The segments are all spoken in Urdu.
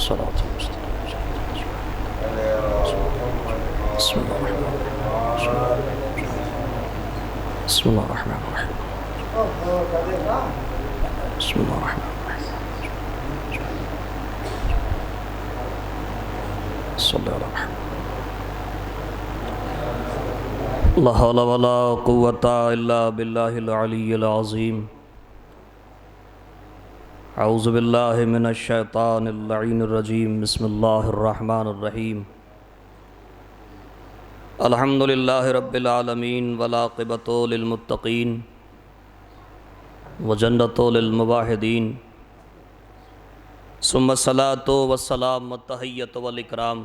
صراط المستقيم بسم الله الرحمن الرحيم بسم الله الرحمن الرحيم بسم الله الرحمن الرحيم صلی اللہ علیہ وسلم لا حول ولا قوة الا بالله العلی العظیم اعوذ باللہ من الشیطان اللعین الرجیم بسم اللہ الرحمن الرحیم الحمدللہ رب العالمین والعاقبۃ للمتقین وجنۃ للموحدین ثم الصلاۃ والسلام والتحیۃ والاکرام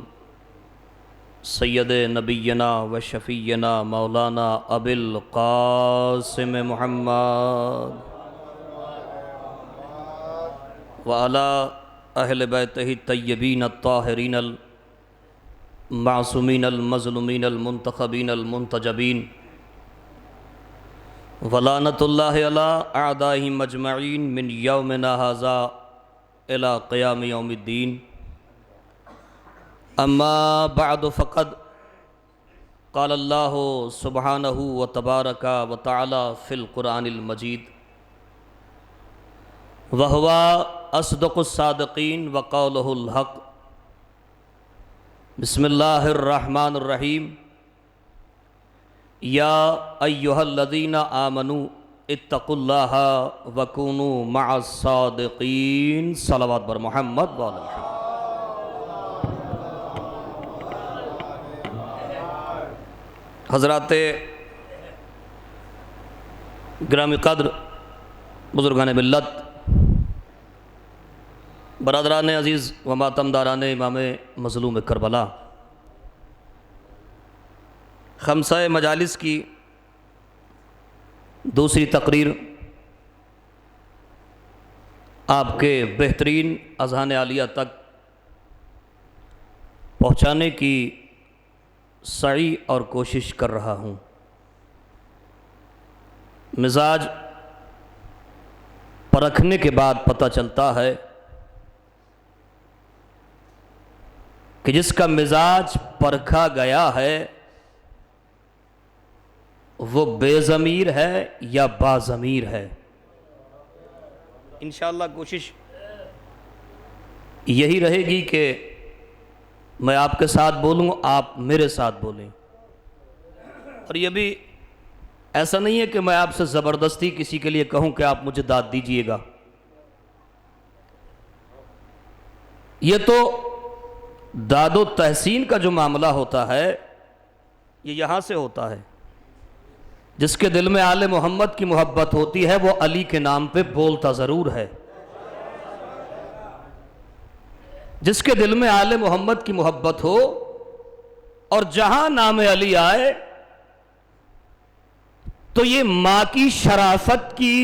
سید نبینا و شفیعنا مولانا ابی القاسم محمد وعلی اہل بیتہ الطیبین الطاہرین المعصومین المظلومین المنتخبین المنتجبین ولعنۃ اللہ علی اعدائہم اجمعین من یومنا ھذا الی قیام یوم الدین اما بعد فقد قال اللہ سبحانہ وتبارک وتعالی فی القرآن المجید وہو اصدق الصادقین وقولہ الحق بسم اللہ الرحمن الرحیم یا ایہا الذین آمنوا اتقوا اللہ وکونوا مع الصادقین صلوات بر محمد وعلی محمد۔ حضرات گرامی قدر، بزرگان ملت، برادران عزیز و ماتمداران امام مظلوم کربلا، خمسہ مجالس کی دوسری تقریر آپ کے بہترین اذہان عالیہ تک پہنچانے کی سعی اور کوشش کر رہا ہوں۔ مزاج پرکھنے کے بعد پتہ چلتا ہے کہ جس کا مزاج پرکھا گیا ہے وہ بے ضمیر ہے یا با ضمیر ہے۔ انشاءاللہ کوشش یہی رہے گی کہ میں آپ کے ساتھ بولوں، آپ میرے ساتھ بولیں، اور یہ بھی ایسا نہیں ہے کہ میں آپ سے زبردستی کسی کے لیے کہوں کہ آپ مجھے داد دیجئے گا۔ یہ تو داد و تحسین کا جو معاملہ ہوتا ہے یہ یہاں سے ہوتا ہے۔ جس کے دل میں آل محمد کی محبت ہوتی ہے وہ علی کے نام پہ بولتا ضرور ہے۔ جس کے دل میں آل محمد کی محبت ہو اور جہاں نام علی آئے تو یہ ماں کی شرافت کی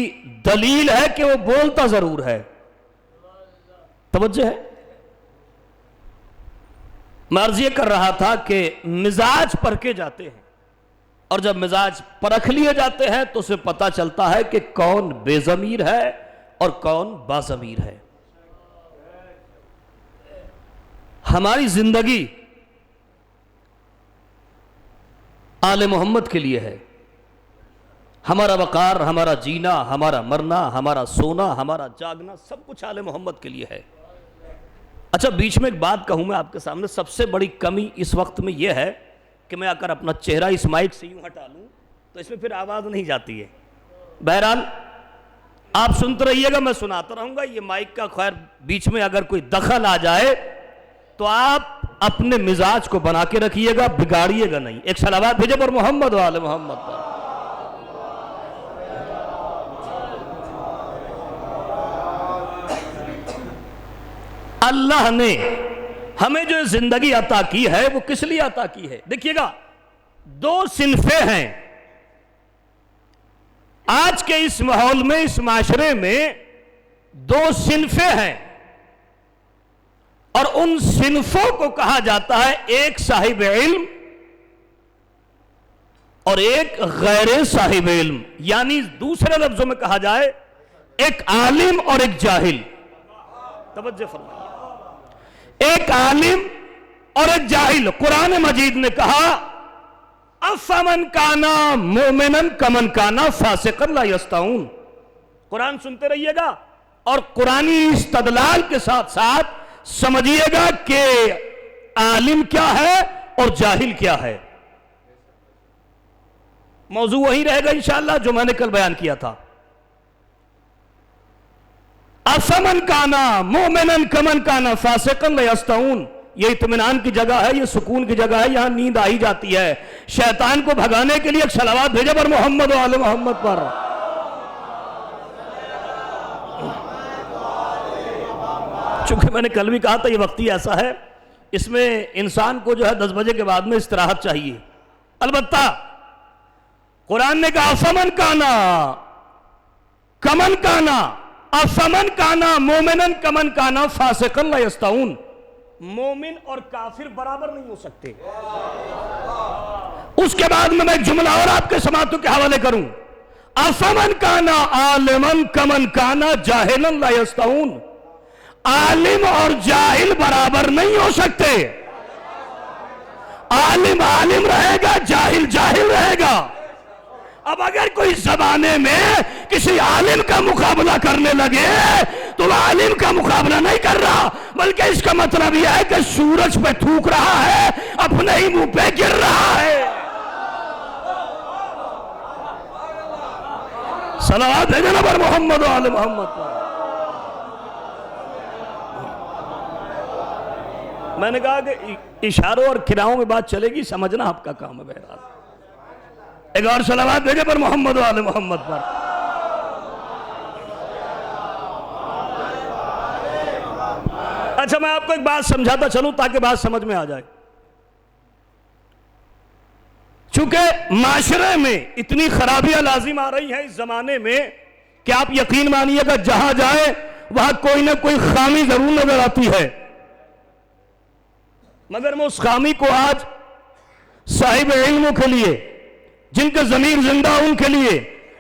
دلیل ہے کہ وہ بولتا ضرور ہے۔ توجہ ہے؟ میں عرض یہ کر رہا تھا کہ مزاج پرکھے جاتے ہیں، اور جب مزاج پرکھ لیے جاتے ہیں تو اسے پتہ چلتا ہے کہ کون بے ضمیر ہے اور کون با ضمیر ہے۔ ہماری زندگی آل محمد کے لیے ہے۔ ہمارا وقار، ہمارا جینا، ہمارا مرنا، ہمارا سونا، ہمارا جاگنا، سب کچھ آل محمد کے لیے ہے۔ اچھا، بیچ میں ایک بات کہوں میں آپ کے سامنے، سب سے بڑی کمی اس وقت میں یہ ہے کہ میں اگر اپنا چہرہ اس مائک سے یوں ہٹا لوں تو اس میں پھر آواز نہیں جاتی ہے۔ بہرحال آپ سنتے رہیے گا، میں سناتا رہوں گا۔ یہ مائک کا خیر بیچ میں اگر کوئی دخل آ جائے تو آپ اپنے مزاج کو بنا کے رکھیے گا، بگاڑیے گا نہیں۔ ایک صلوات بھیجے پر محمد و آل محمد پر۔ اللہ نے ہمیں جو زندگی عطا کی ہے وہ کس لیے عطا کی ہے؟ دیکھیے گا، دو صنفیں ہیں آج کے اس ماحول میں، اس معاشرے میں دو صنفیں ہیں، اور ان صنفوں کو کہا جاتا ہے ایک صاحب علم اور ایک غیر صاحب علم، یعنی دوسرے لفظوں میں کہا جائے ایک عالم اور ایک جاہل۔ توجہ فرمائیے، ایک عالم اور ایک جاہل. قرآن مجید نے کہا افمن کانا مومنن کمن کانا فاسقن لا یستوون. قرآن سنتے رہیے گا اور قرآنی استدلال کے ساتھ ساتھ سمجھیے گا کہ عالم کیا ہے اور جاہل کیا ہے. موضوع وہی رہے گا انشاءاللہ جو میں نے کل بیان کیا تھا. افمن کانا مومنن کمن کانا فاسقن لا یستوون. یہ اطمینان کی جگہ ہے, یہ سکون کی جگہ ہے, یہاں نیند آئی جاتی ہے. شیطان کو بھگانے کے لیے ایک صلوات بھیجے پر محمد و آل محمد پر. چونکہ میں نے کل بھی کہا تھا یہ وقتی ایسا ہے, اس میں انسان کو جو ہے 10 بجے کے بعد میں استراحت چاہیے. البتہ قرآن نے کہا افمن کانا کمن کانا افمن کانا مومنن کمن کانا فاسقن لا یستوون. مومن اور کافر برابر نہیں ہو سکتے. اس کے بعد میں ایک جملہ اور آپ کے سماعتوں کے حوالے کروں. افمن کانا عالمن کمن کانا جاہلن لا یستوون. عالم اور جاہل برابر نہیں ہو سکتے. عالم عالم رہے گا, جاہل جاہل رہے گا. اب اگر کوئی زمانے میں کسی عالم کا مقابلہ کرنے لگے تو وہ عالم کا مقابلہ نہیں کر رہا, بلکہ اس کا مطلب یہ ہے کہ سورج پہ تھوک رہا ہے, اپنے ہی منہ پہ گر رہا ہے. صلوات ہے جناب محمد و آل محمد پر. میں نے کہا کہ اشاروں اور کناروں میں بات چلے گی, سمجھنا آپ کا کام ہے. بہرحال ایک اور صلوات بھیجے پر محمد و آل محمد پر. اچھا میں آپ کو ایک بات سمجھاتا چلوں تاکہ بات سمجھ میں آ جائے. چونکہ معاشرے میں اتنی خرابیاں لازم آ رہی ہیں اس زمانے میں کہ آپ یقین مانیے گا جہاں جائے وہاں کوئی نہ کوئی خامی ضرور نظر آتی ہے. مگر میں اس خامی کو آج صاحب علموں کے لیے, جن کے ضمیر زندہ ان کے لیے,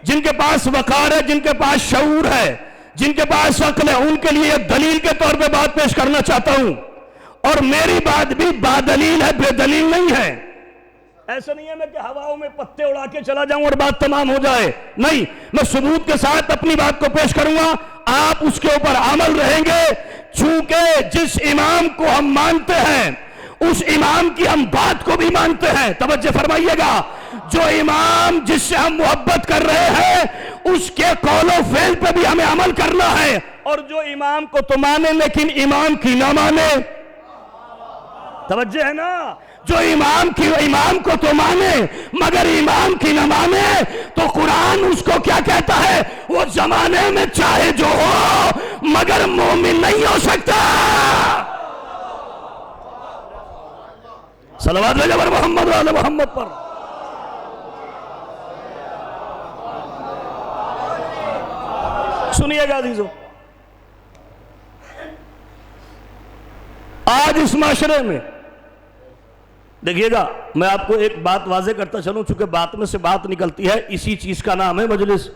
جن کے پاس وقار ہے, جن کے پاس شعور ہے, جن کے پاس عقل ہے, ان کے لیے دلیل کے طور پہ بات پیش کرنا چاہتا ہوں. اور میری بات بھی بادلیل ہے, بے دلیل نہیں ہے. ایسا نہیں ہے میں کہ ہواؤں میں پتے اڑا کے چلا جاؤں اور بات تمام ہو جائے. نہیں, میں ثبوت کے ساتھ اپنی بات کو پیش کروں گا, آپ اس کے اوپر عمل رہیں گے. چونکہ جس امام کو ہم مانتے ہیں اس امام کی ہم بات کو بھی مانتے ہیں. توجہ فرمائیے گا, جو امام جس سے ہم محبت کر رہے ہیں اس کے قول و فعل پہ بھی ہمیں عمل کرنا ہے. اور جو امام کو تو مانے لیکن امام کی نہ مانے, توجہ ہے نا, جو امام کو تو مانے مگر امام کی نہ مانے تو قرآن اس کو کیا کہتا ہے, وہ زمانے میں چاہے جو ہو مگر مومن نہیں ہو سکتا. صلوات علی محمد و آل محمد پر. سنیے گا عزیزو, آج اس معاشرے میں دیکھیے گا, میں آپ کو ایک بات واضح کرتا چلوں چونکہ بات میں سے بات نکلتی ہے, اسی چیز کا نام ہے مجلس.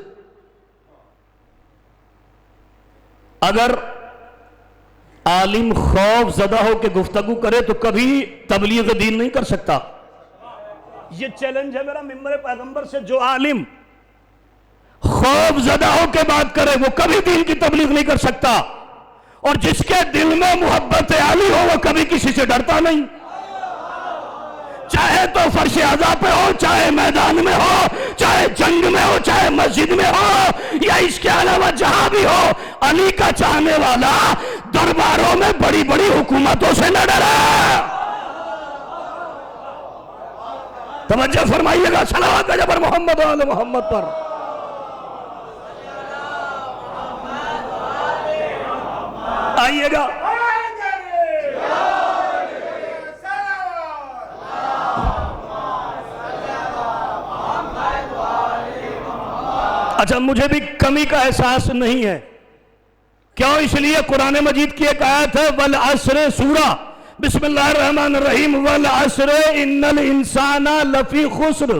اگر عالم خوف زدہ ہو کے گفتگو کرے تو کبھی تبلیغ دین نہیں کر سکتا. یہ چیلنج ہے میرا ممبر پیغمبر سے, جو عالم خوف زدہ ہو کے بات کرے وہ کبھی دین کی تبلیغ نہیں کر سکتا. اور جس کے دل میں محبت عالی ہو وہ کبھی کسی سے ڈرتا نہیں, چاہے تو فرش عزا پہ ہو, چاہے میدان میں ہو, چاہے جنگ میں ہو, چاہے مسجد میں ہو یا اس کے علاوہ جہاں بھی ہو. علی کا چاہنے والا درباروں میں بڑی بڑی حکومتوں سے نہ ڈرا. توجہ فرمائیے گا, صلوات جبر محمد و آل محمد پر. آئیے گا, اچھا مجھے بھی کمی کا احساس نہیں ہے. کیوں؟ اس لیے قرآن مجید کی ایک آیت ہے والعصر سورہ بسم اللہ الرحمن الرحیم والعصر ان الانسان لفی خسر.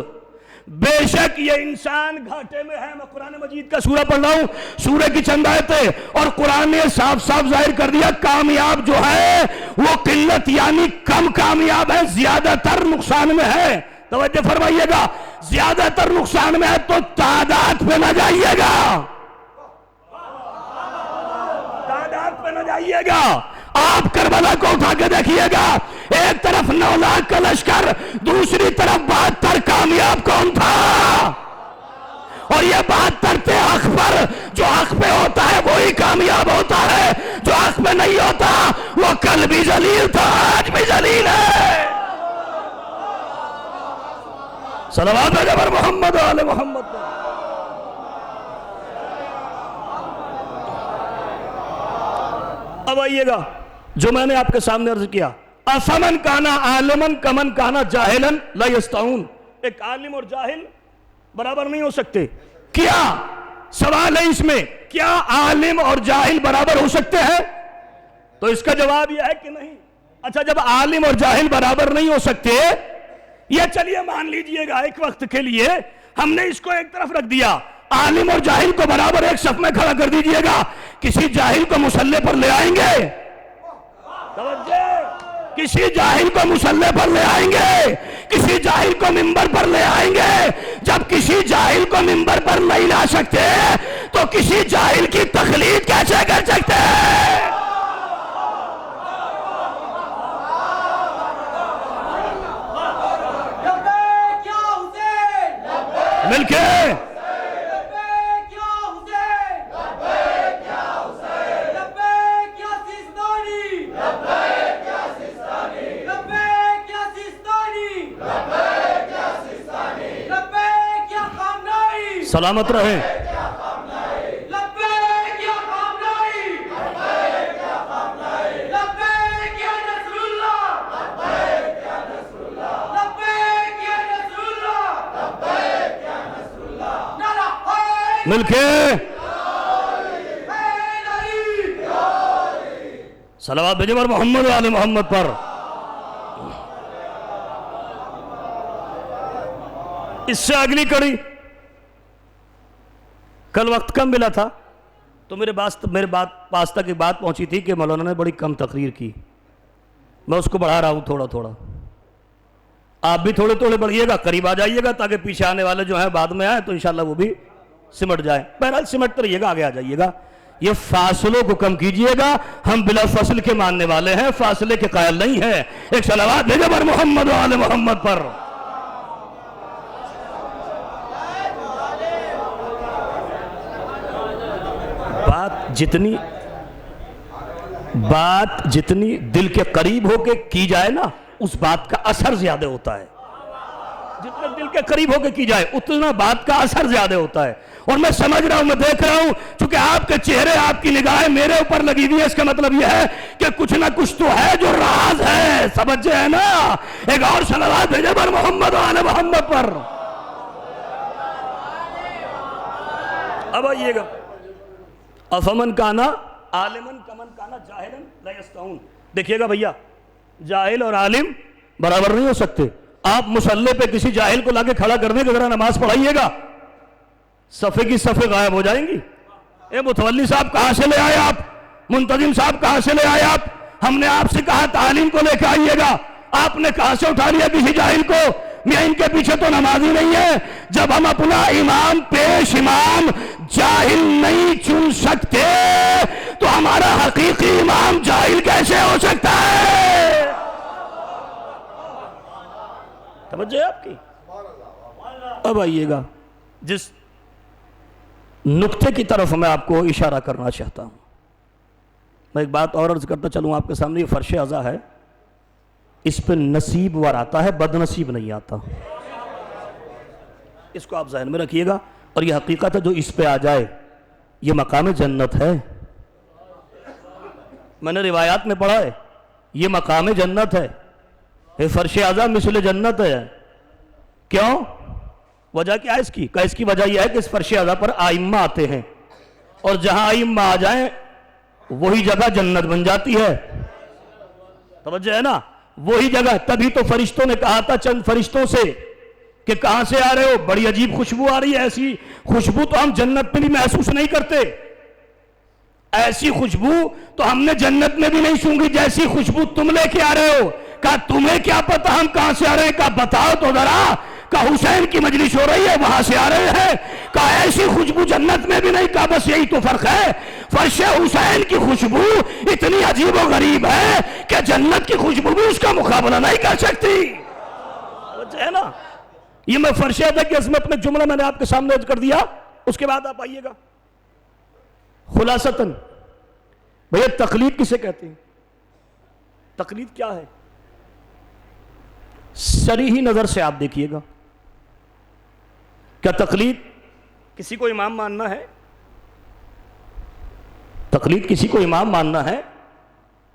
بے شک یہ انسان گھاٹے میں ہے. میں قرآن مجید کا سورہ پڑھ رہا ہوں, سورہ کی چند آیتیں, اور قرآن نے صاف صاف ظاہر کر دیا کامیاب جو ہے وہ قلت یعنی کم کامیاب ہے, زیادہ تر نقصان میں ہے. توجہ فرمائیے گا, زیادہ تر نقصان میں ہے تو تعداد پہ نہ جائیے گا, تعداد پہ نہ جائیے گا. آپ کربلا کو اٹھا کے دیکھیے گا, ایک طرف 9 لاکھ کا لشکر, دوسری طرف 72 کامیاب کون تھا؟ اور یہ 72 تھے حق پر. جو حق پہ ہوتا ہے وہی کامیاب ہوتا ہے, جو حق پہ نہیں ہوتا وہ کل بھی ذلیل تھا, آج بھی ذلیل ہے. صلوات علی محمد و آل محمد. اب آئیے گا جو میں نے آپ کے سامنے عرض کیا, افمن کانا عالمن کمن کانا جاہلن لا یستوون. ایک عالم اور جاہل برابر نہیں ہو سکتے. کیا سوال ہے اس میں, کیا عالم اور جاہل برابر ہو سکتے ہیں؟ تو اس کا جواب یہ ہے کہ نہیں. اچھا, جب عالم اور جاہل برابر نہیں ہو سکتے, یہ چلیے مان لیجئے گا ایک وقت کے لیے ہم نے اس کو ایک طرف رکھ دیا, عالم اور جاہل کو برابر ایک صف میں کھڑا کر دیجئے گا, کسی جاہل کو مصلی پر لے آئیں گے؟ کسی جاہل کو مصلی پر لے آئیں گے, کسی جاہل کو منبر پر لے آئیں گے. جب کسی جاہل کو منبر پر نہیں لا سکتے تو کسی جاہل کی تقلید کیسے کر سکتے ہیں؟ مل کے سلامت رہیں. مل کے صلوات بھیجے پر محمد و آل محمد پر. اس سے اگلی کڑی, کل وقت کم ملا تھا تو میرے پاس تک ایک بات پہنچی تھی کہ مولانا نے بڑی کم تقریر کی. میں اس کو بڑھا رہا ہوں تھوڑا تھوڑا. آپ بھی تھوڑے تھوڑے بڑھیے گا, قریب آ جائیے گا تاکہ پیچھے آنے والے جو ہیں بعد میں آئے تو انشاءاللہ وہ بھی سمٹ جائے. بہرحال سمٹتے رہیے گا, آگے آ جائیے گا. یہ فاصلوں کو کم کیجئے گا, ہم بلا فصل کے ماننے والے ہیں, فاصلے کے قائل نہیں ہیں. ایک صلوات بھیجے پر محمد و آل محمد پر. بات جتنی دل کے قریب ہو کے کی جائے نا, اس بات کا اثر زیادہ ہوتا ہے. جتنا دل کے قریب ہو کے کی جائے اتنا بات کا اثر زیادہ ہوتا ہے. اور میں سمجھ رہا ہوں, میں دیکھ رہا ہوں, چونکہ آپ کے چہرے, آپ کی نگاہیں میرے اوپر لگی ہوئی ہے, اس کا مطلب یہ ہے کہ کچھ نہ کچھ تو ہے جو راز ہے. سمجھے ہے نا. ایک اور صلوات بھیجے پر محمد و آل محمد پر. اب آئیے گا, افمن کانا عالمن کمن کانا جاہلن لا یستوون. دیکھیے گا بھیا, جاہل اور عالم برابر نہیں ہو سکتے. آپ مصلی پہ کسی جاہل کو لا کے کھڑا کر دیں کہ ذرا نماز پڑھائیے گا, صفے کی صفے غائب ہو جائیں گی. اے متولی صاحب کہاں سے لے آئے آپ؟ منتظم صاحب کہاں سے لے آئے آپ؟ ہم نے آپ سے کہا تعلیم کو لے کے آئیے گا, آپ نے کہاں سے اٹھا لیا کسی جاہل کو؟ میں ان کے پیچھے تو نماز ہی نہیں ہے. جب ہم اپنا امام پیش امام جاہل نہیں چن سکتے تو ہمارا حقیقی امام جاہل کیسے ہو سکتا ہے؟ توجہ ہے آپ کی. اب آئیے گا جس نقطے کی طرف میں آپ کو اشارہ کرنا چاہتا ہوں. میں ایک بات اور عرض کرتا چلوں آپ کے سامنے. یہ فرش عزا ہے, اس پہ نصیب ور آتا ہے, بد نصیب نہیں آتا. اس کو آپ ذہن میں رکھیے گا. اور یہ حقیقت ہے, جو اس پہ آ جائے یہ مقام جنت ہے. میں نے روایات میں پڑھا ہے یہ مقام جنت ہے. یہ فرش عزا مثل جنت ہے. کیوں؟ وجہ کیا ہے اس کی؟ اس کی وجہ یہ ہے کہ اس فرش عزا پر آئمہ آتے ہیں, اور جہاں آئمہ آ جائیں وہی جگہ جنت بن جاتی ہے. توجہ ہے نا, وہی جگہ. تبھی تو فرشتوں نے کہا تھا چند فرشتوں سے کہ کہاں سے آ رہے ہو؟ بڑی عجیب خوشبو آ رہی ہے، ایسی خوشبو تو ہم جنت میں بھی محسوس نہیں کرتے، ایسی خوشبو تو ہم نے جنت میں بھی نہیں سونگھی جیسی خوشبو تم لے کے آ رہے ہو۔ کہا تمہیں کیا پتا ہم کہاں سے آ رہے ہیں؟ کہا بتاؤ تو ذرا۔ کہا حسین کی مجلس ہو رہی ہے وہاں سے آ رہے ہیں۔ کہا ایسی خوشبو جنت میں بھی نہیں۔ کہا بس یہی تو فرق ہے، فرش حسین کی خوشبو اتنی عجیب و غریب ہے کہ جنت کی خوشبو بھی اس کا مقابلہ نہیں کر سکتی۔ ہے نا؟ یہ میں فرش ادب کی عظمت میں جملہ میں نے آپ کے سامنے عرض کر دیا، اس کے بعد آپ آئیے گا خلاصتاً۔ بھئی تقلید کسے کہتے ہیں؟ تقلید کیا ہے؟ صریحی نظر سے آپ دیکھیے گا، کیا تقلید کسی کو امام ماننا ہے؟ تقلید کسی کو امام ماننا ہے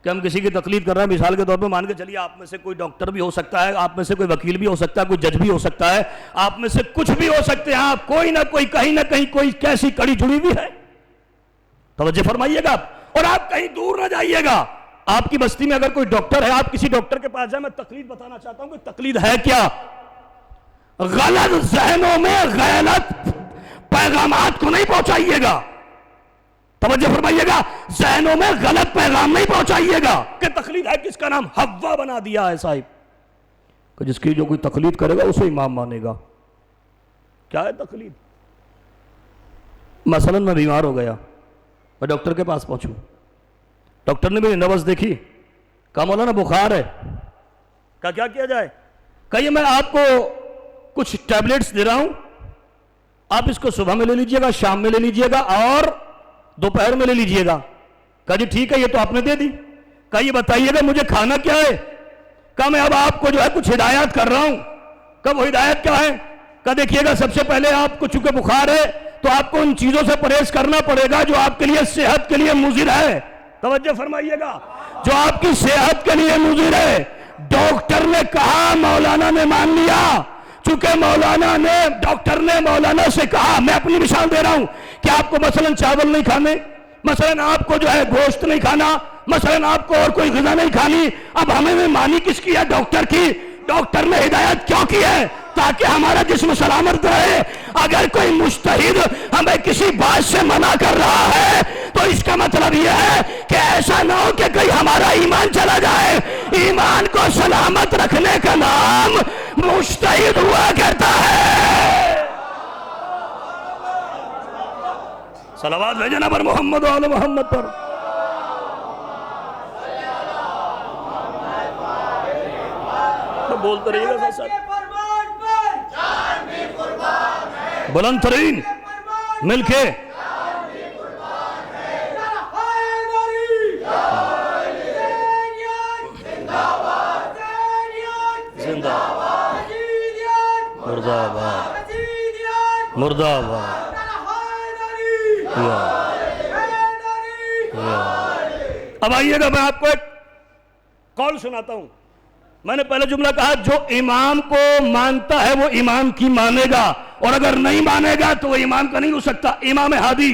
کہ ہم کسی کی تقلید کر رہے ہیں؟ مثال کے طور پہ مان کے چلیے آپ میں سے کوئی ڈاکٹر بھی ہو سکتا ہے، آپ میں سے کوئی وکیل بھی ہو سکتا ہے، کوئی جج بھی ہو سکتا ہے، آپ میں سے کچھ بھی ہو سکتے ہیں، آپ کوئی نہ کوئی کہیں نہ کہیں کوئی کیسی کڑی جڑی ہوئی ہے۔ توجہ فرمائیے گا، اور آپ کہیں دور نہ جائیے گا، آپ کی بستی میں اگر کوئی ڈاکٹر ہے، آپ کسی ڈاکٹر کے پاس جائیں، میں تقلید بتانا چاہتا ہوں کہ تقلید ہے کیا۔ غلط ذہنوں میں غلط پیغامات کو نہیں پہنچائیے گا، توجہ فرمائیے گا، ذہنوں میں غلط پیغام نہیں پہنچائیے گا کہ تقلید ہے کس کا نام حوا بنا دیا ہے صاحب، کہ جس کی جو کوئی تقلید کرے گا اسے امام مانے گا۔ کیا ہے تقلید؟ مثلا میں بیمار ہو گیا، میں ڈاکٹر کے پاس پہنچوں، ڈاکٹر نے میری نبض دیکھی، کہا مولانا بخار ہے، کہا کیا کیا جائے؟ کہیے میں آپ کو کچھ ٹیبلیٹس دے رہا ہوں، آپ اس کو صبح میں لے لیجئے گا، شام میں لے لیجئے گا اور دوپہر میں لے لیجئے گا۔ کہا جی ٹھیک ہے، یہ تو آپ نے دے دی۔ کہا یہ بتائیے گا مجھے کھانا کیا ہے؟ کہا میں اب آپ کو جو ہے کچھ ہدایات کر رہا ہوں۔ کہا وہ ہدایت کیا ہے؟ کہا دیکھیے گا سب سے پہلے آپ کو چونکہ بخار ہے تو آپ کو ان چیزوں سے پرہیز کرنا پڑے گا جو آپ کے لیے صحت کے لیے مضر ہے۔ توجہ فرمائیے گا، جو آپ کی صحت کے لیے مضر ہے۔ ڈاکٹر نے کہا، مولانا نے مان لیا، چونکہ ڈاکٹر نے مولانا سے کہا، میں اپنی مثال دے رہا ہوں کہ آپ کو مثلا چاول نہیں کھانے، مثلا آپ کو جو ہے گوشت نہیں کھانا، مثلا آپ کو اور کوئی غذا نہیں کھانی۔ اب ہمیں نے مانی کس کی ہے؟ ڈاکٹر کی۔ ڈاکٹر نے ہدایت کیوں کی ہے؟ تاکہ ہمارا جسم سلامت رہے۔ اگر کوئی مجتہد ہمیں کسی بات سے منع کر رہا ہے تو اس کا مطلب یہ ہے کہ ایسا نہ ہو کہ کہیں ہمارا ایمان چلا جائے۔ ایمان کو سلامت رکھنے کا نام مجتہد ہوا کرتا ہے۔ صلوات بھیجنا پر محمد و آل محمد پر۔ بولتے رہیے گا ساتھ، بلند ترین مل کے زندہ مردہ آباد، مردہ آباد۔ اب آئیے گا، میں آپ کو ایک قول سناتا ہوں۔ میں نے پہلے جملہ کہا جو امام کو مانتا ہے وہ امام کی مانے گا، اور اگر نہیں مانے گا تو وہ امام کا نہیں ہو سکتا۔ امام ہادی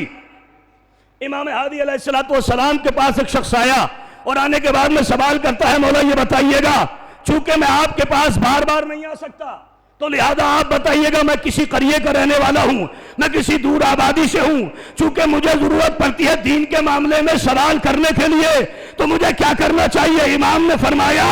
علیہ السلام کے پاس ایک شخص آیا اور آنے کے بعد میں سوال کرتا ہے، مولا یہ بتائیے گا، چونکہ میں آپ کے پاس بار بار نہیں آ سکتا تو لہذا آپ بتائیے گا، میں کسی قریے کا رہنے والا ہوں، میں کسی دور آبادی سے ہوں، چونکہ مجھے ضرورت پڑتی ہے دین کے معاملے میں سوال کرنے کے لیے، تو مجھے کیا کرنا چاہیے؟ امام نے فرمایا،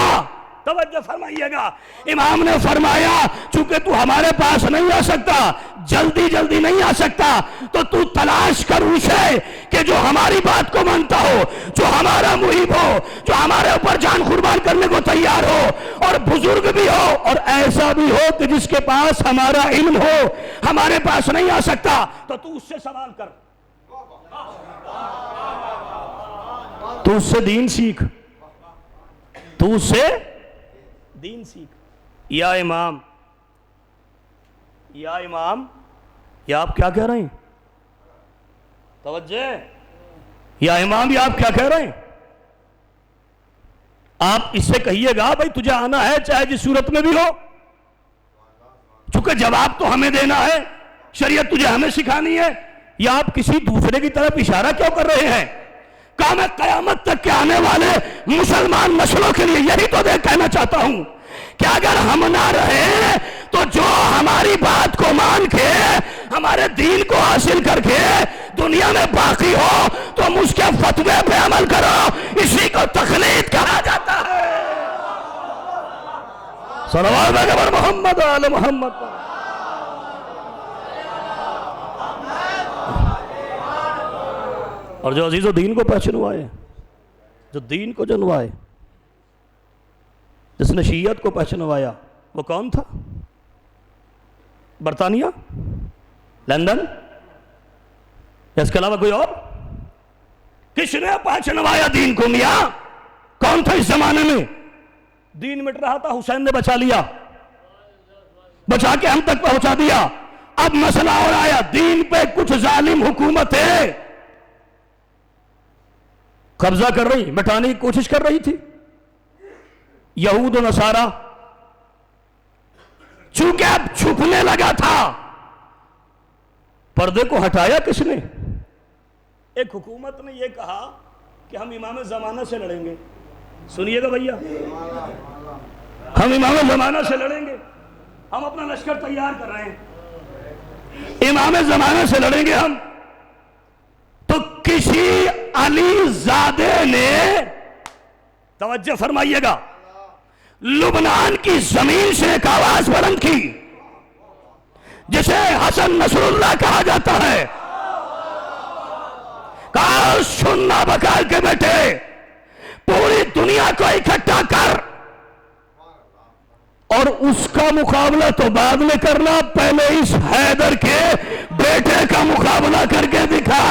توجہ فرمائیے گا، امام نے فرمایا چونکہ تو ہمارے پاس نہیں آ سکتا، جلدی نہیں آ سکتا، تو تلاش کر اسے کہ جو ہماری بات کو مانتا ہو، جو ہمارا محب ہو، جو ہمارے اوپر جان قربان کرنے کو تیار ہو، اور بزرگ بھی ہو اور ایسا بھی ہو کہ جس کے پاس ہمارا علم ہو، ہمارے پاس نہیں آ سکتا، تو اس سے سوال کر، تو اس سے دین سیکھ، تو اس سے دین سیکھ۔ یا امام، یا آپ کیا کہہ رہے ہیں؟ توجہ، یا امام یا آپ کیا کہہ رہے ہیں؟ آپ اس سے کہیے گا بھائی تجھے آنا ہے چاہے جس صورت میں بھی ہو، چونکہ جواب تو ہمیں دینا ہے، شریعت تجھے ہمیں سکھانی ہے، یا آپ کسی دوسرے کی طرف اشارہ کیوں کر رہے ہیں؟ کہا میں قیامت تک کے آنے والے مسلمان نسلوں کے لیے یہی تو کہنا چاہتا ہوں کہ اگر ہم نہ رہے تو جو ہماری بات کو مان کے ہمارے دین کو حاصل کر کے دنیا میں باقی ہو تو ہم اس کے فتوے پہ عمل کرو، اسی کو تقلید کہا جاتا ہے۔ صلوات اکبر محمد و آل محمد۔ اور جو عزیز و دین کو پہچنوائے، جو دین کو جنوائے، جس نے شیعت کو پہچنوایا، وہ کون تھا؟ برطانیہ؟ لندن؟ یا اس کے علاوہ کوئی اور؟ کس نے پہچنوایا دین کو میاں؟ کون تھا اس زمانے میں؟ دین مٹ رہا تھا، حسین نے بچا لیا، بچا کے ہم تک پہنچا دیا۔ اب مسئلہ اور آیا، دین پہ کچھ ظالم حکومتیں قبضہ کر رہی، مٹانے کی کوشش کر رہی تھی، یہود و نصارہ۔ چونکہ اب چھپنے لگا تھا، پردے کو ہٹایا کس نے؟ ایک حکومت نے یہ کہا کہ ہم امام زمانہ سے لڑیں گے۔ سنیے گا بھیا، ہم امام زمانہ سے لڑیں گے، ہم اپنا لشکر تیار کر رہے ہیں، امام زمانہ سے لڑیں گے ہم۔ تو کسی علی زادے نے، توجہ فرمائیے گا، لبنان کی زمین سے ایک آواز بلند کی جسے حسن نصر اللہ کہا جاتا ہے، کہا سننا بکال کے بیٹے، پوری دنیا کو اکٹھا کر اور اس کا مقابلہ تو بعد میں کرنا، پہلے اس حیدر کے بیٹے کا مقابلہ کر کے دکھا۔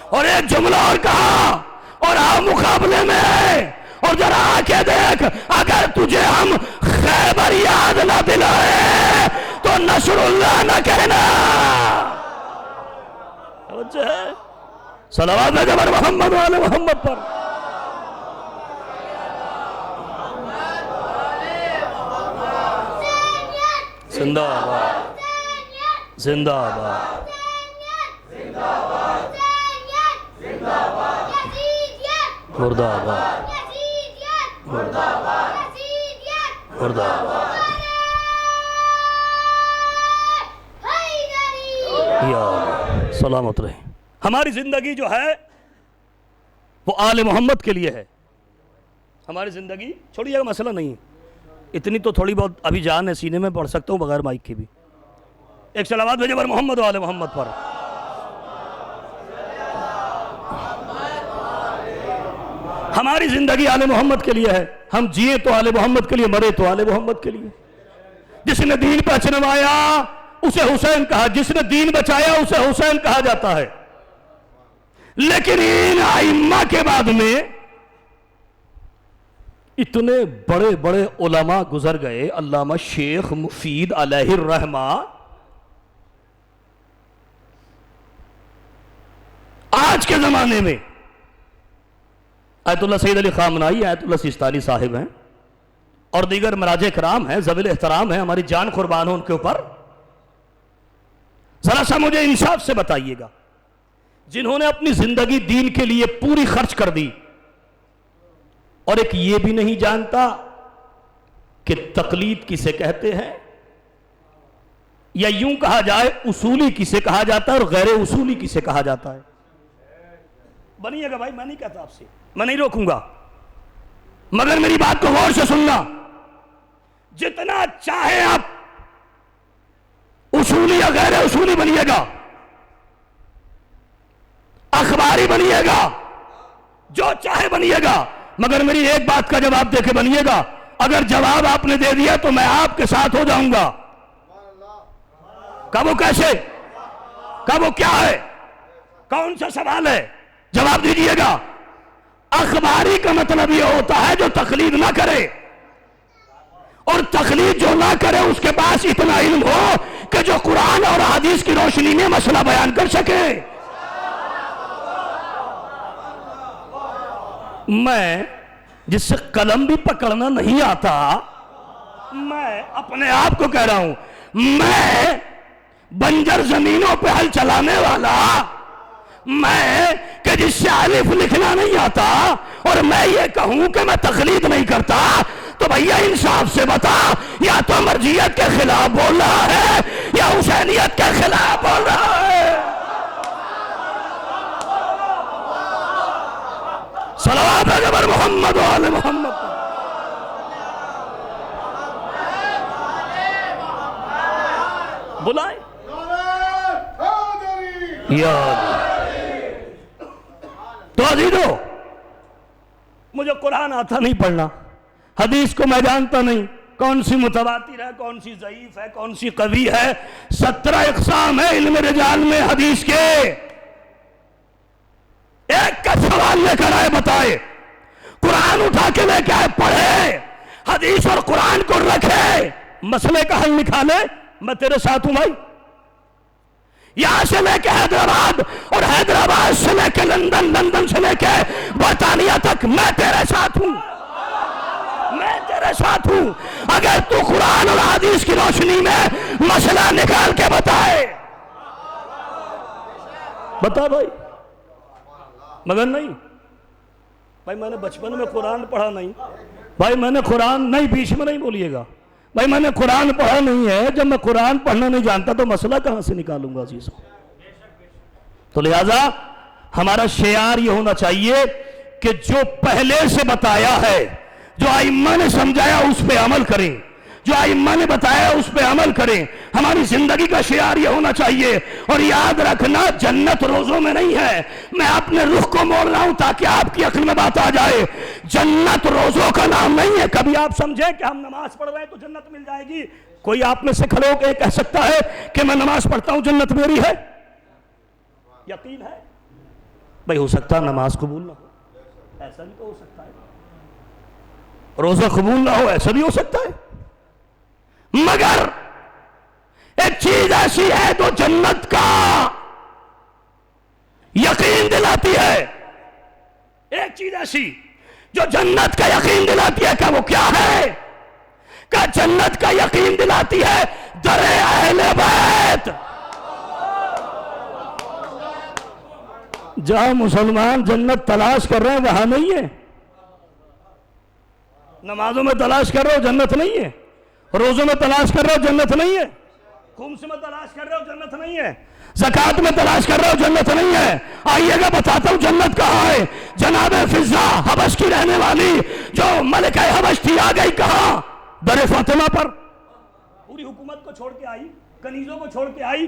اور ایک جملہ اور کہا، اور آؤ مقابلے میں، اور ذرا آ کے دیکھ، اگر تجھے ہم خیبر یاد نہ دلائے تو نصر اللہ نہ کہنا۔ صلوات اکبر محمد و آل محمد پر۔ زندہ آباد، زندہ آباد، مردہ آباد، مردہ آباد، مردہ آباد۔ یا سلامت رہے۔ ہماری زندگی جو ہے وہ آل محمد کے لیے ہے۔ ہماری زندگی، چھوڑیے گا مسئلہ نہیں، اتنی تو تھوڑی بہت ابھی جان ہے سینے میں پڑھ سکتا ہوں بغیر مائک کی بھی۔ ایک صلوات بھیجو بر محمد و آل محمد پر۔ ہماری زندگی آل محمد کے لیے ہے، ہم جیے تو آل محمد کے لیے، مرے تو آل محمد کے لیے۔ جس نے دین پہچنوایا اسے حسین کہا، جس نے دین بچایا اسے حسین کہا جاتا ہے۔ لیکن ان ائمہ کے بعد میں اتنے بڑے بڑے علماء گزر گئے، علامہ شیخ مفید علیہ الرحمہ، آج کے زمانے میں آیت اللہ سید علی خامنائی، آیت اللہ سیستانی صاحب ہیں، اور دیگر مراجع کرام ہیں، ذوی احترام ہیں، ہماری جان قربان ہو ان کے اوپر۔ ذرا سا مجھے انصاف سے بتائیے گا، جنہوں نے اپنی زندگی دین کے لیے پوری خرچ کر دی، اور ایک یہ بھی نہیں جانتا کہ تقلید کسے کہتے ہیں، یا یوں کہا جائے اصولی کسے کہا جاتا ہے اور غیر اصولی کسے کہا جاتا ہے۔ بنیے گا بھائی، میں نہیں کہتا آپ سے، میں نہیں روکوں گا، مگر میری بات کو غور سے سننا۔ جتنا چاہے آپ اصولی یا غیر اصولی بنیے گا، اخباری بنیے گا، جو چاہے بنیے گا، مگر میری ایک بات کا جواب دے کے بنیے گا۔ اگر جواب آپ نے دے دیا تو میں آپ کے ساتھ ہو جاؤں گا۔ کب وہ کیسے، کب وہ کیا ہے، کون سا سوال ہے، جواب دیجئے گا۔ اخباری کا مطلب یہ ہوتا ہے جو تقلید نہ کرے، اور تقلید جو نہ کرے اس کے پاس اتنا علم ہو کہ جو قرآن اور حدیث کی روشنی میں مسئلہ بیان کر سکے۔ میں جس سے قلم بھی پکڑنا نہیں آتا، میں اپنے آپ کو کہہ رہا ہوں، میں بنجر زمینوں پہ ہل چلانے والا، میں کہ جس سے الف لکھنا نہیں آتا اور میں یہ کہوں کہ میں تقلید نہیں کرتا، تو بھیا انصاف سے بتا، یا تو مرجیت کے خلاف بول رہا ہے یا حسینیت کے خلاف بول رہا ہے۔ صلوات اکبر محمد و آل محمد۔ بلائیں یاد۔ تو عزیزو، مجھے قرآن آتا نہیں پڑھنا، حدیث کو میں جانتا نہیں، کون سی متواتر ہے، کون سی ضعیف ہے، کون سی قوی ہے۔ 17 اقسام ہے علم رجال میں حدیث کے۔ ایک کا سوال لے کر آئے بتائے، قرآن اٹھا کے لے کے آئے پڑھے، حدیث اور قرآن کو رکھے، مسئلے کا حل نکالے، میں تیرے ساتھ ہوں بھائی۔ یہاں سے لے کے حیدرآباد اور حیدرآباد سے لے کے لندن، لندن سے لے کے برطانیہ تک میں تیرے ساتھ ہوں، میں تیرے ساتھ ہوں۔ اگر تو قرآن اور حدیث کی روشنی میں مسئلہ نکال کے بتائے، بتا بھائی۔ مگر نہیں بھائی، میں نے بچپن میں قرآن پڑھا نہیں بھائی، میں نے قرآن نہیں، بیچ میں نہیں بولیے گا بھائی، میں نے قرآن پڑھا نہیں ہے۔ جب میں قرآن پڑھنا نہیں جانتا تو مسئلہ کہاں سے نکالوں گا عزیزوں؟ تو لہذا ہمارا شعار یہ ہونا چاہیے کہ جو پہلے سے بتایا ہے، جو ائمہ نے سمجھایا اس پہ عمل کریں، جو ائمہ نے بتایا اس پہ عمل کریں۔ ہماری زندگی کا شعار یہ ہونا چاہیے۔ اور یاد رکھنا، جنت روزوں میں نہیں ہے۔ میں اپنے رخ کو موڑ رہا ہوں تاکہ آپ کی عقل میں بات آ جائے۔ جنت روزوں کا نام نہیں ہے۔ کبھی آپ سمجھیں کہ ہم نماز پڑھ رہے ہیں تو جنت مل جائے گی؟ کوئی آپ میں سے کھڑے ہو کے کہہ سکتا ہے کہ میں نماز پڑھتا ہوں جنت میری ہے؟ یقین ہے بھائی؟ ہو سکتا ہے نماز قبول نہ ہو، ایسا بھی تو ہو سکتا ہے۔ روزہ قبول نہ ہو، ایسا بھی ہو سکتا ہے۔ مگر ایک چیز ایسی ہے جو جنت کا یقین دلاتی ہے، ایک چیز ایسی جو جنت کا یقین دلاتی ہے۔ کہ وہ کیا ہے؟ کہ جنت کا یقین دلاتی ہے در اہل بیت۔ جہاں مسلمان جنت تلاش کر رہے ہیں وہاں نہیں ہے۔ نمازوں میں تلاش کر رہے ہو جنت نہیں ہے، روزوں میں تلاش کر رہے ہو جنت نہیں ہے، خمس میں تلاش کر رہے ہو جنت نہیں ہے، زکوٰۃ میں تلاش کر رہے ہو جنت نہیں ہے۔ آئیے گا بتاتا ہوں جنت کہاں ہے۔ جناب فضہ حبش کی رہنے والی جو ملکہ حبش تھی، آ گئی کہاں؟ در فاطمہ پر۔ پوری حکومت کو چھوڑ کے آئی، کنیزوں کو چھوڑ کے آئی،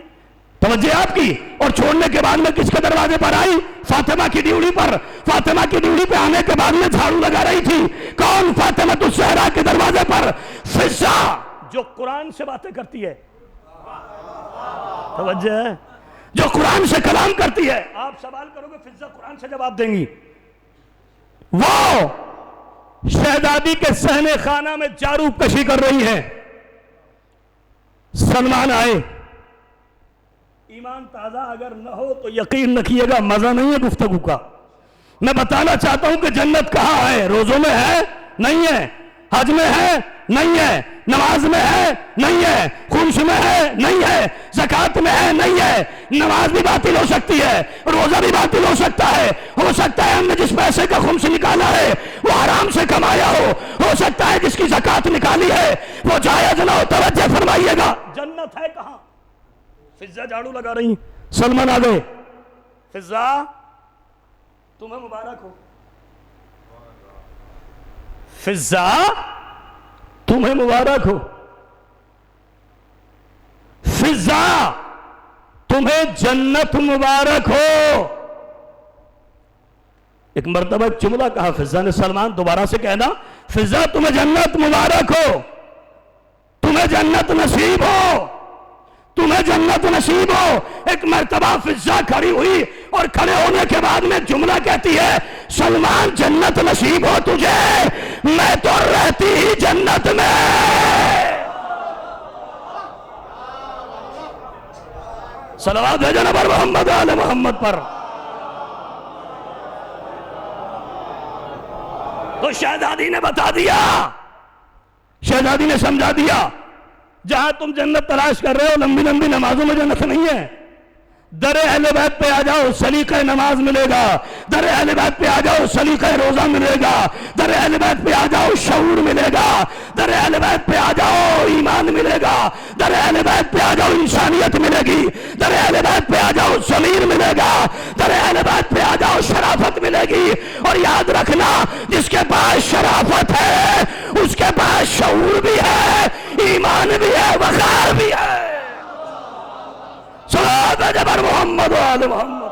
توجہ آپ کی، اور چھوڑنے کے بعد میں کس کے دروازے پر آئی؟ فاطمہ کی ڈیوڑی پر۔ فاطمہ کی ڈیوڑی پہ آنے کے بعد میں جھاڑو لگا رہی تھی کون؟ فاطمہ الزہرا کے دروازے پر فضہ، جو قرآن سے باتیں کرتی ہے، توجہ ہے، جو قرآن سے کلام کرتی ہے۔ آپ سوال کرو گے فضہ قرآن سے جواب دیں گی۔ وہ شہزادی کے صحن خانہ میں جارو کشی کر رہی ہے، سلمان آئے۔ ایمان تازہ اگر نہ ہو تو یقین رکھیے گا مزہ نہیں ہے گفتگو کا۔ میں بتانا چاہتا ہوں کہ جنت کہاں ہے؟ روزوں میں ہے؟ نہیں ہے۔ حج میں ہے؟ نہیں ہے۔ نماز میں ہے؟ نہیں ہے۔ خمس میں ہے؟ نہیں ہے۔ زکوٰۃ میں ہے؟ نہیں ہے۔ نماز بھی باطل ہو سکتی ہے، روزہ بھی باطل ہو سکتا ہے۔ ہو سکتا ہے ہم نے جس پیسے کا خمس نکالا ہے وہ حرام سے کمایا ہو سکتا ہے جس کی زکوٰۃ نکالی ہے وہ جائز نہ ہو۔ توجہ فرمائیے گا، جنت ہے کہاں؟ فضہ جھاڑو لگا رہی، سلمان آ گئے۔ فضہ تمہیں مبارک ہو، فضہ تمہیں مبارک ہو، فضہ تمہیں جنت مبارک ہو۔ ایک مرتبہ ایک جملہ کہا فضہ نے، سلمان دوبارہ سے کہنا، فضہ تمہیں جنت مبارک ہو، تمہیں جنت نصیب ہو، تمہیں جنت نصیب ہو۔ ایک مرتبہ فضہ کھڑی ہوئی اور کھڑے ہونے کے بعد میں جملہ کہتی ہے، سلمان جنت نصیب ہو تجھے، میں تو رہتی ہی جنت میں۔ صلوات ہے جناب محمد آل محمد پر۔ تو شہزادی نے بتا دیا، شہزادی نے سمجھا دیا، جہاں تم جنت تلاش کر رہے ہو لمبی لمبی نمازوں میں جنت نہیں ہے، در اہل بیت پہ آ جاؤ سلیقہ نماز ملے گا، در اہل بیت پہ آ جاؤ سلیقہ روزہ ملے گا، در اہل بیت پہ آ جاؤ شعور ملے گا، در اہل بیت پہ آ جاؤ ایمان ملے گا، در اہل بیت پہ آ جاؤ انسانیت ملے گی، در اہل بیت پہ آ جاؤ ضمیر ملے گا، در اہل بیت پہ آ جاؤ شرافت ملے گی۔ اور یاد رکھنا جس کے پاس شرافت ہے اس کے پاس شعور بھی ہے، ایمان بھی ہے، وقار بھی ہے۔ صلوات جبر محمد و آل محمد۔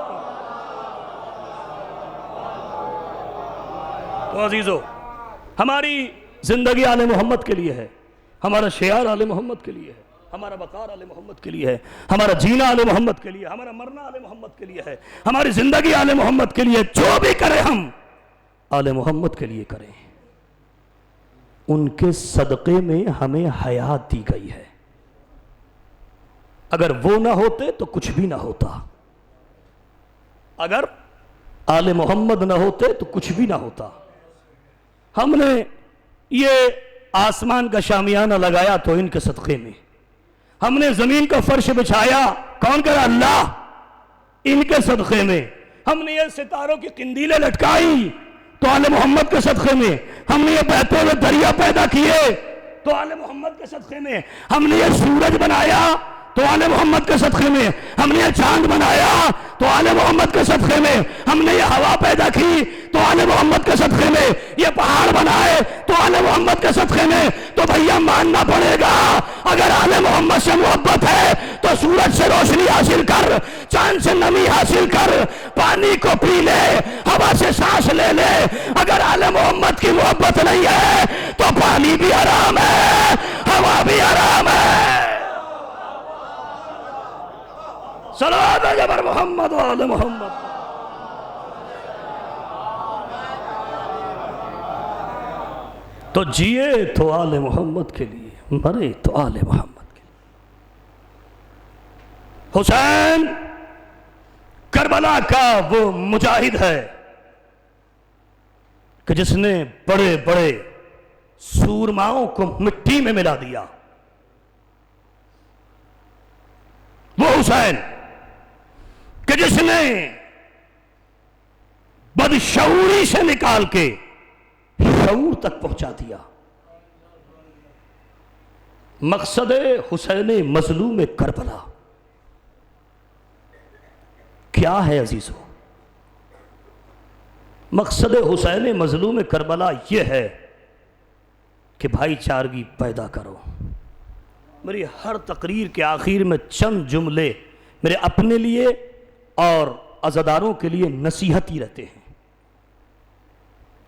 تو عزیزو، ہماری زندگی آل محمد کے لیے ہے، ہمارا شعار آل محمد کے لیے ہے، ہمارا وقار آل محمد کے لیے ہے، ہمارا جینا آل محمد کے لیے، ہمارا مرنا آل محمد کے لیے ہے، ہماری زندگی آل محمد کے لیے۔ جو بھی کریں ہم آل محمد کے لیے کریں، ان کے صدقے میں ہمیں حیات دی گئی ہے۔ اگر وہ نہ ہوتے تو کچھ بھی نہ ہوتا، اگر آل محمد نہ ہوتے تو کچھ بھی نہ ہوتا۔ ہم نے یہ آسمان کا شامیانہ لگایا تو ان کے صدقے میں، ہم نے زمین کا فرش بچھایا کون کرا؟ اللہ، ان کے صدقے میں۔ ہم نے یہ ستاروں کی قندیلیں لٹکائی تو آل محمد کے صدقے میں، ہم نے یہ بہتے ہوئے دریا پیدا کیے تو آل محمد کے صدقے میں، ہم نے یہ سورج بنایا تو آل محمد کے صدقے میں، ہم نے یہ چاند بنایا تو آل محمد کے صدقے میں، ہم نے یہ ہوا پیدا کی تو آل محمد کے صدقے میں، یہ پہاڑ بنائے تو آل محمد کے صدقے میں۔ تو بھیا ماننا پڑے گا، اگر آل محمد سے محبت ہے تو سورج سے روشنی حاصل کر، چاند سے نمی حاصل کر، پانی کو پی لے، ہوا سے سانس لے لے۔ اگر آل محمد کی محبت نہیں ہے تو پانی بھی حرام ہے، ہوا بھی حرام ہے۔ صلوات جبر محمد و آل محمد۔ تو جیے تو آل محمد کے لیے، مرے تو آل محمد کے لیے۔ حسین کربلا کا وہ مجاہد ہے کہ جس نے بڑے بڑے سورماؤں کو مٹی میں ملا دیا۔ وہ حسین کہ جس نے بدشعوری سے نکال کے شعور تک پہنچا دیا۔ مقصد حسین مظلوم کربلا کیا ہے عزیزو؟ مقصد حسین مظلوم کربلا یہ ہے کہ بھائی چارگی پیدا کرو۔ میری ہر تقریر کے آخر میں چند جملے میرے اپنے لیے اور عزاداروں کے لیے نصیحت ہی رہتے ہیں۔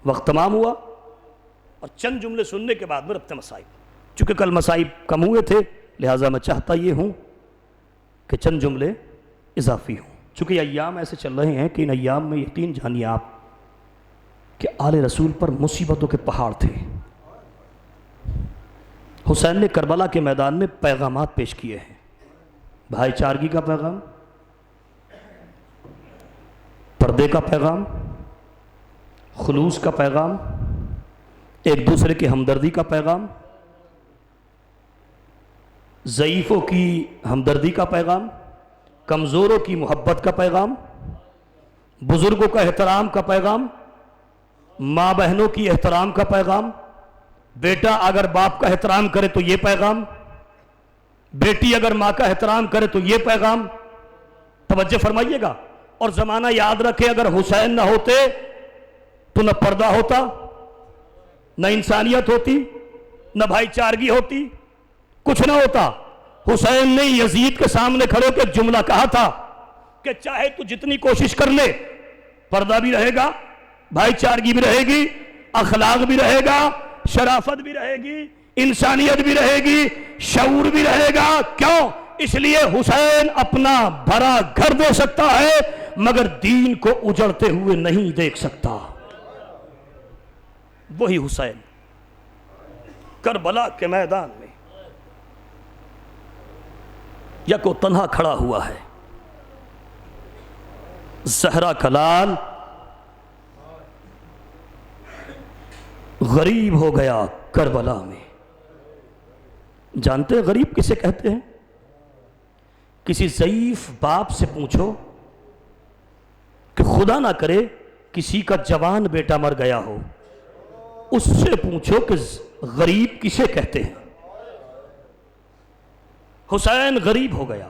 وقت تمام ہوا اور چند جملے سننے کے بعد میں ربط مصائب، چونکہ کل مصائب کم ہوئے تھے لہٰذا میں چاہتا یہ ہوں کہ چند جملے اضافی ہوں، چونکہ یہ ایام ایسے چل رہے ہیں کہ ان ایام میں یقین جانیے آپ کہ آل رسول پر مصیبتوں کے پہاڑ تھے۔ حسین نے کربلا کے میدان میں پیغامات پیش کیے ہیں، بھائی چارگی کا پیغام، پردے کا پیغام، خلوص کا پیغام، ایک دوسرے کے ہمدردی کا پیغام، ضعیفوں کی ہمدردی کا پیغام، کمزوروں کی محبت کا پیغام، بزرگوں کا احترام کا پیغام، ماں بہنوں کی احترام کا پیغام، بیٹا اگر باپ کا احترام کرے تو یہ پیغام، بیٹی اگر ماں کا احترام کرے تو یہ پیغام۔ توجہ فرمائیے گا، اور زمانہ یاد رکھے اگر حسین نہ ہوتے تو نہ پردہ ہوتا، نہ انسانیت ہوتی، نہ بھائی چارگی ہوتی، کچھ نہ ہوتا۔ حسین نے یزید کے سامنے کھڑے ہو کے جملہ کہا تھا کہ چاہے تو جتنی کوشش کر لے، پردہ بھی رہے گا، بھائی چارگی بھی رہے گی، اخلاق بھی رہے گا، شرافت بھی رہے گی، انسانیت بھی رہے گی، شعور بھی رہے گا۔ کیوں؟ اس لیے حسین اپنا بھرا گھر دے سکتا ہے مگر دین کو اجڑتے ہوئے نہیں دیکھ سکتا۔ وہی حسین کربلا کے میدان میں یکو تنہا کھڑا ہوا ہے۔ زہرا کا لال غریب ہو گیا کربلا میں۔ جانتے ہیں غریب کسے کہتے ہیں؟ کسی ضعیف باپ سے پوچھو کہ خدا نہ کرے کسی کا جوان بیٹا مر گیا ہو، اس سے پوچھو کہ غریب کسے کہتے ہیں۔ حسین غریب ہو گیا،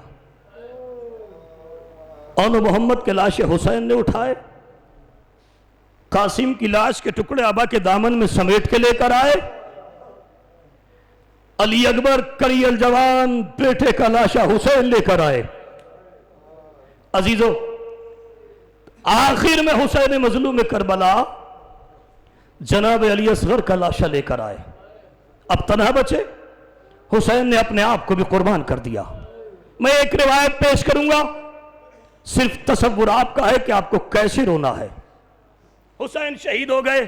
آل محمد کے لاش حسین نے اٹھائے، قاسم کی لاش کے ٹکڑے ابا کے دامن میں سمیٹ کے لے کر آئے، علی اکبر کری الجوان بیٹے کا لاشا حسین لے کر آئے۔ عزیزو، آخر میں حسین مظلوم کربلا جناب علی اصغر کا لاشا لے کر آئے۔ اب تنہا بچے، حسین نے اپنے آپ کو بھی قربان کر دیا۔ میں ایک روایت پیش کروں گا، صرف تصور آپ کا ہے کہ آپ کو کیسے رونا ہے۔ حسین شہید ہو گئے،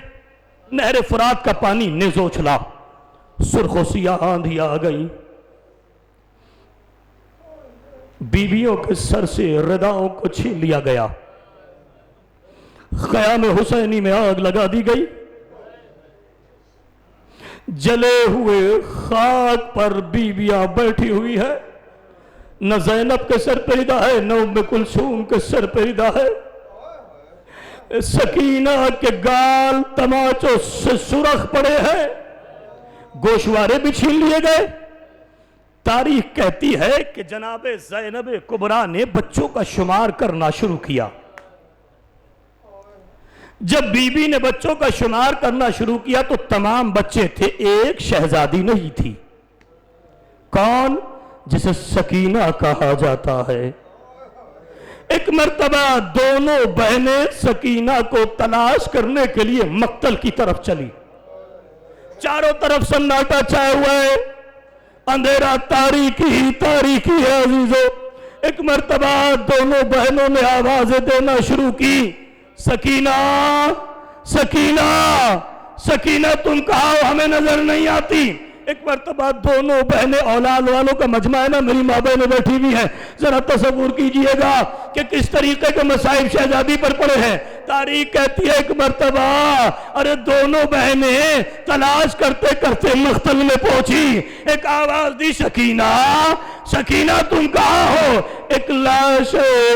نہر فرات کا پانی نیز اچھلا، سرخ و سیاہ آندھی آ گئی، بیویوں کے سر سے رداؤں کو چھین لیا گیا، خیام حسینی میں آگ لگا دی گئی، جلے ہوئے خاک پر بیویاں بیٹھی ہوئی ہے، نہ زینب کے سر پہ ردہ ہے، نہ ام کلثوم کے سر پہ ردہ ہے، سکینہ کے گال تماچوں سے سرخ پڑے ہیں، گوشوارے بھی چھین لیے گئے۔ تاریخ کہتی ہے کہ جناب زینب کبریٰ نے بچوں کا شمار کرنا شروع کیا۔ جب بی بی نے بچوں کا شمار کرنا شروع کیا تو تمام بچے تھے، ایک شہزادی نہیں تھی۔ کون؟ جسے سکینہ کہا جاتا ہے۔ ایک مرتبہ دونوں بہنیں سکینہ کو تلاش کرنے کے لیے مقتل کی طرف چلی، چاروں طرف سناٹا چھایا ہوا ہے، اندھیرا تاریکی ہی تاریکی ہے عزیزو۔ ایک مرتبہ دونوں بہنوں نے آوازیں دینا شروع کی، سکینہ سکینہ سکینہ تم کہاں ہو، ہمیں نظر نہیں آتی۔ ایک مرتبہ دونوں بہنیں، اولاد والوں کا مجمع ہے نا، میری ماں بہنیں بیٹھی ہوئی ہیں، ذرا تصور کیجئے گا کہ کس طریقے کے مصائب شہزادی پر پڑے ہیں۔ تاریخ کہتی ہے ایک مرتبہ ارے دونوں بہنیں تلاش کرتے کرتے مقتل میں پہنچی، ایک آواز دی، سکینہ سکینہ تم کہاں ہو؟ ایک لاش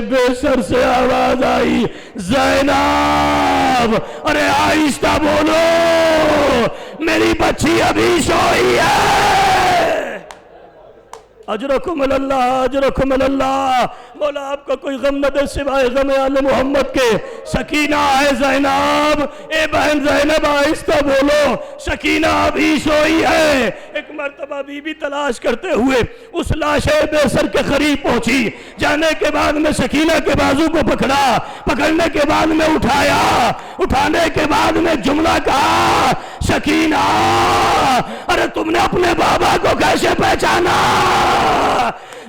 بے سر سے آواز آئی، زینب، ارے آہستہ بولو، میری بچی ابھی سوئی ہے۔ اجرکم اللہ اجرکم اللہ۔ مولا آپ کا کوئی غم نہ دے سوائے غم آل محمد کے۔ سکینہ ہے زینب، اے بہن زینب آہستہ بولو، سکینہ ابھی سوئی ہے۔ ایک مرتبہ بی بی تلاش کرتے ہوئے اس لاش بے سر کے قریب پہنچی، جانے کے بعد میں سکینہ کے بازو کو پکڑا، پکڑنے کے بعد میں اٹھایا، اٹھانے کے بعد میں جملہ کہا، سکینہ ارے تم نے اپنے بابا کو کیسے پہچانا؟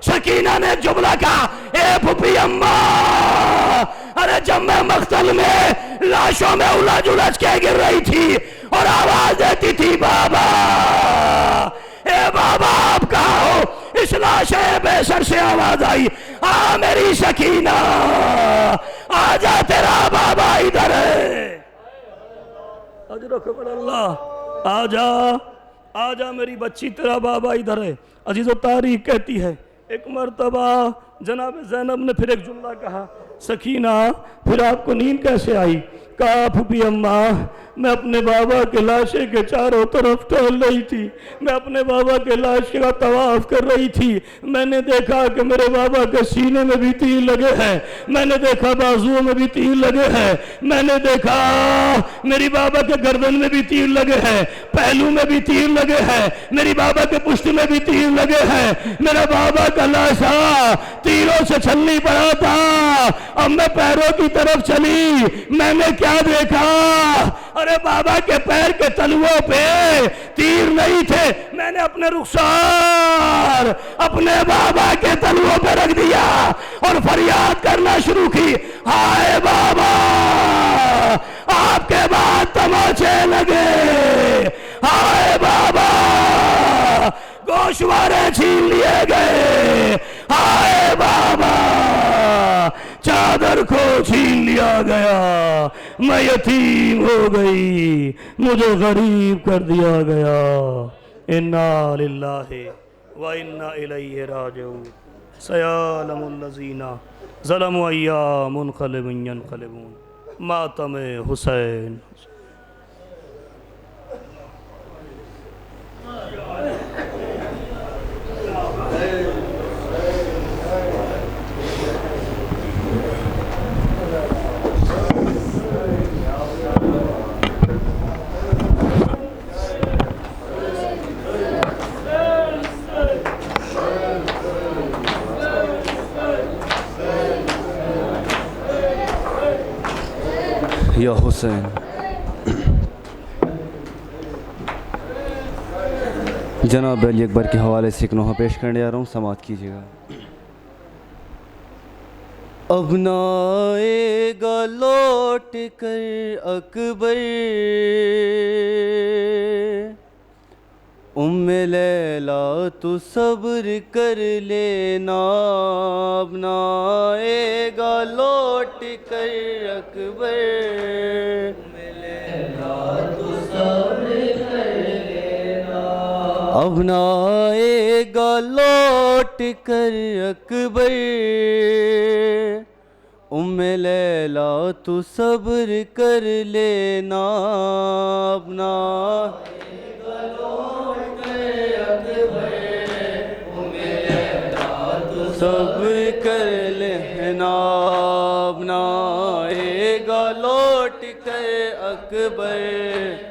سکینہ نے جملہ کہا، اے پھپھی اماں، ارے جب میں مقتل میں لاشوں میں الجھ الجھ کے گر رہی تھی اور آواز دیتی تھی بابا، اے بابا آپ کہاں ہو؟ اس لاش بے سر سے آواز آئی، آ میری سکینہ، آجا تیرا بابا ادھر ہے۔ اجرکم اللہ، آجا آجا میری بچی، تیرا بابا ادھر ہے۔ عزیزو، تاریخ کہتی ہے ایک مرتبہ جناب زینب نے پھر ایک جملہ کہا، سکینہ پھر آپ کو نیند کیسے آئی؟ کہا پھپھی اماں، میں اپنے بابا کے لاشے کے چاروں طرف ٹہل رہی تھی، میں اپنے بابا کے لاش کا طواف کر رہی تھی، میں نے دیکھا کہ میرے بابا کے سینے میں بھی تیر لگے ہیں، میں نے دیکھا بازوؤں میں بھی تیر لگے ہیں، میں نے دیکھا میری بابا کے گردن میں بھی تیر لگے ہیں، پہلو میں بھی تیر لگے ہیں، میری بابا کے پشت میں بھی تیر لگے ہیں، میرا بابا کا لاشا تیروں سے چھلنی پڑا تھا۔ اب میں پیروں کی طرف چلی، میں نے کیا دیکھا؟ ارے بابا کے پیر کے تلووں پہ تیر نہیں تھے، میں نے اپنے رخسار اپنے بابا کے تلووں پہ رکھ دیا اور فریاد کرنا شروع کی، ہائے بابا آپ کے بعد تماچے لگے، ہائے بابا گوشوارے چھین لیے گئے، ہائے بابا چادر کو چھین لیا گیا، میں یتیم ہو گئی، مجھے غریب کر دیا گیا، انا للہ و انا الیہ راجعون۔ سیعلم الذین ظلموا ایّ منقلب ینقلبون ماتم حسین. یا حسین. جناب علی اکبر کے حوالے سے ایک نوحہ پیش کرنے جا رہا ہوں، سماعت کیجیے گا. اب نہ آئے گا لوٹ کر اکبر، ام لیلا تو صبر کر لینا. اب نہ آئے گا لوٹ کر اکبر، ام لیلا تو صبر کر لینا. اب نہ آئے گا لوٹ کر اکبر، ام لیلا تو صبر کر لینا. اب نہ صبر کر لینا. اب نہ آئے گا لوٹ کر اکبر.